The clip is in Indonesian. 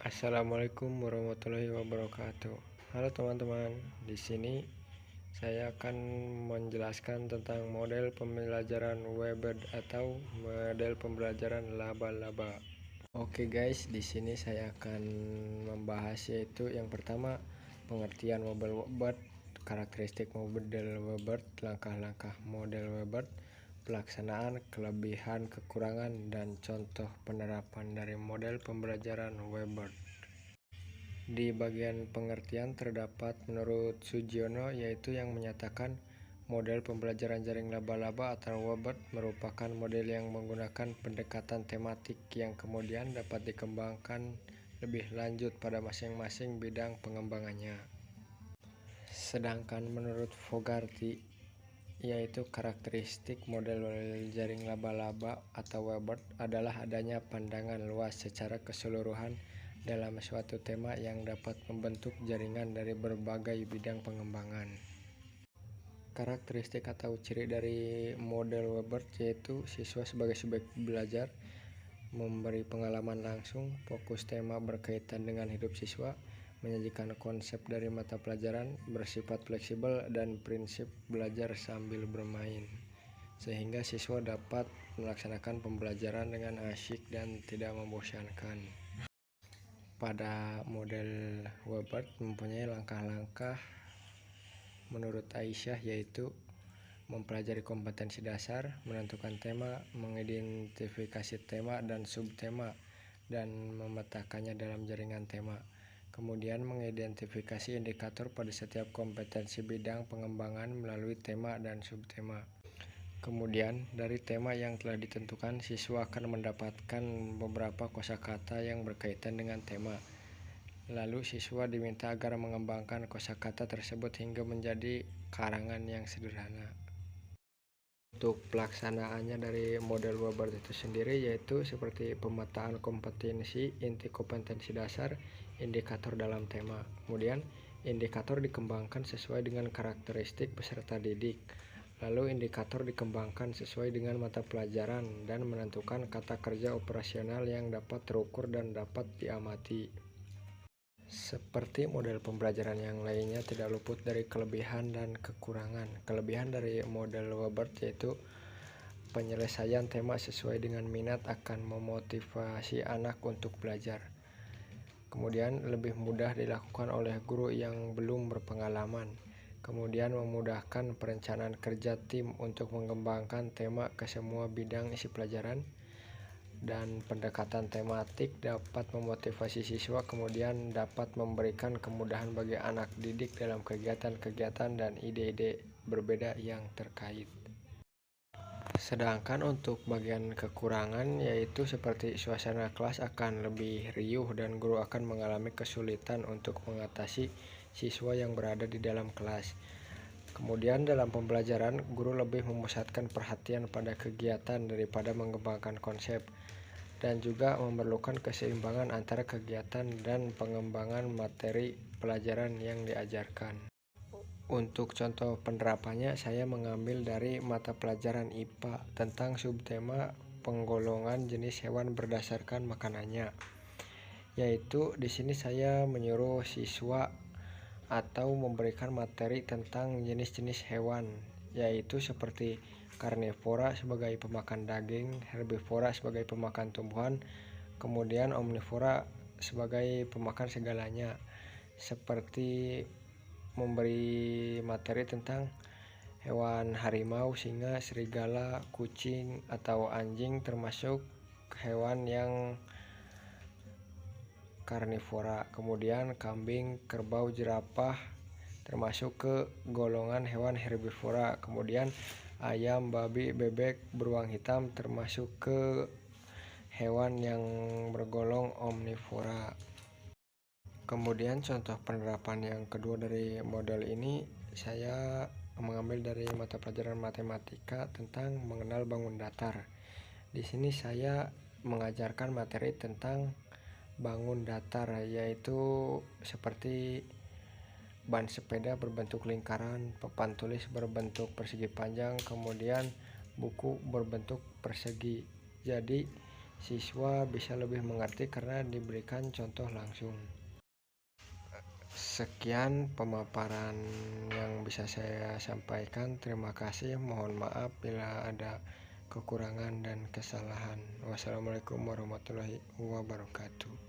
Assalamualaikum warahmatullahi wabarakatuh. Halo teman-teman, di sini saya akan menjelaskan tentang model pembelajaran Webert atau model pembelajaran laba-laba. Oke guys, di sini saya akan membahas yaitu yang pertama pengertian model Webert, karakteristik model Webert, langkah-langkah model Webert, pelaksanaan, kelebihan, kekurangan, dan contoh penerapan dari model pembelajaran Webert. Di bagian pengertian terdapat menurut Sugiono yaitu yang menyatakan model pembelajaran jaring laba-laba atau Webert merupakan model yang menggunakan pendekatan tematik yang kemudian dapat dikembangkan lebih lanjut pada masing-masing bidang pengembangannya. Sedangkan menurut Fogarty yaitu karakteristik model jaring laba-laba atau Webert adalah adanya pandangan luas secara keseluruhan dalam suatu tema yang dapat membentuk jaringan dari berbagai bidang pengembangan. Karakteristik atau ciri dari model Webert yaitu siswa sebagai subjek belajar, memberi pengalaman langsung, fokus tema berkaitan dengan hidup siswa, menyajikan konsep dari mata pelajaran, bersifat fleksibel, dan prinsip belajar sambil bermain, sehingga siswa dapat melaksanakan pembelajaran dengan asyik dan tidak membosankan. Pada model Webert mempunyai langkah-langkah menurut Aisyah yaitu mempelajari kompetensi dasar, menentukan tema, mengidentifikasi tema dan subtema, dan memetakannya dalam jaringan tema. Kemudian mengidentifikasi indikator pada setiap kompetensi bidang pengembangan melalui tema dan subtema. Kemudian dari tema yang telah ditentukan, siswa akan mendapatkan beberapa kosakata yang berkaitan dengan tema. Lalu siswa diminta agar mengembangkan kosakata tersebut hingga menjadi karangan yang sederhana. Untuk pelaksanaannya dari model Webert itu sendiri yaitu seperti pemetaan kompetensi, inti kompetensi dasar, indikator dalam tema. Kemudian indikator dikembangkan sesuai dengan karakteristik peserta didik. Lalu indikator dikembangkan sesuai dengan mata pelajaran dan menentukan kata kerja operasional yang dapat terukur dan dapat diamati. Seperti model pembelajaran yang lainnya tidak luput dari kelebihan dan kekurangan. Kelebihan dari model Webert yaitu penyelesaian tema sesuai dengan minat akan memotivasi anak untuk belajar. Kemudian lebih mudah dilakukan oleh guru yang belum berpengalaman. Kemudian memudahkan perencanaan kerja tim untuk mengembangkan tema ke semua bidang isi pelajaran. Dan pendekatan tematik dapat memotivasi siswa, kemudian dapat memberikan kemudahan bagi anak didik dalam kegiatan-kegiatan dan ide-ide berbeda yang terkait. Sedangkan untuk bagian kekurangan yaitu seperti suasana kelas akan lebih riuh dan guru akan mengalami kesulitan untuk mengatasi siswa yang berada di dalam kelas. Kemudian dalam pembelajaran, guru lebih memusatkan perhatian pada kegiatan daripada mengembangkan konsep, dan juga memerlukan keseimbangan antara kegiatan dan pengembangan materi pelajaran yang diajarkan. Untuk contoh penerapannya, saya mengambil dari mata pelajaran IPA tentang subtema penggolongan jenis hewan berdasarkan makanannya. Yaitu di sini saya menyuruh siswa atau memberikan materi tentang jenis-jenis hewan, yaitu seperti karnivora sebagai pemakan daging, herbivora sebagai pemakan tumbuhan, kemudian omnivora sebagai pemakan segalanya, seperti memberi materi tentang hewan harimau, singa, serigala, kucing, atau anjing termasuk hewan yang karnivora. Kemudian kambing, kerbau, jerapah termasuk ke golongan hewan herbivora. Kemudian ayam, babi, bebek, beruang hitam termasuk ke hewan yang bergolong omnivora. Kemudian contoh penerapan yang kedua dari model ini, saya mengambil dari mata pelajaran matematika tentang mengenal bangun datar. Di sini saya mengajarkan materi tentang bangun datar, yaitu seperti ban sepeda berbentuk lingkaran, papan tulis berbentuk persegi panjang, kemudian buku berbentuk persegi. Jadi siswa bisa lebih mengerti karena diberikan contoh langsung. Sekian pemaparan yang bisa saya sampaikan. Terima kasih. Mohon maaf bila ada kekurangan dan kesalahan. Wassalamualaikum warahmatullahi wabarakatuh.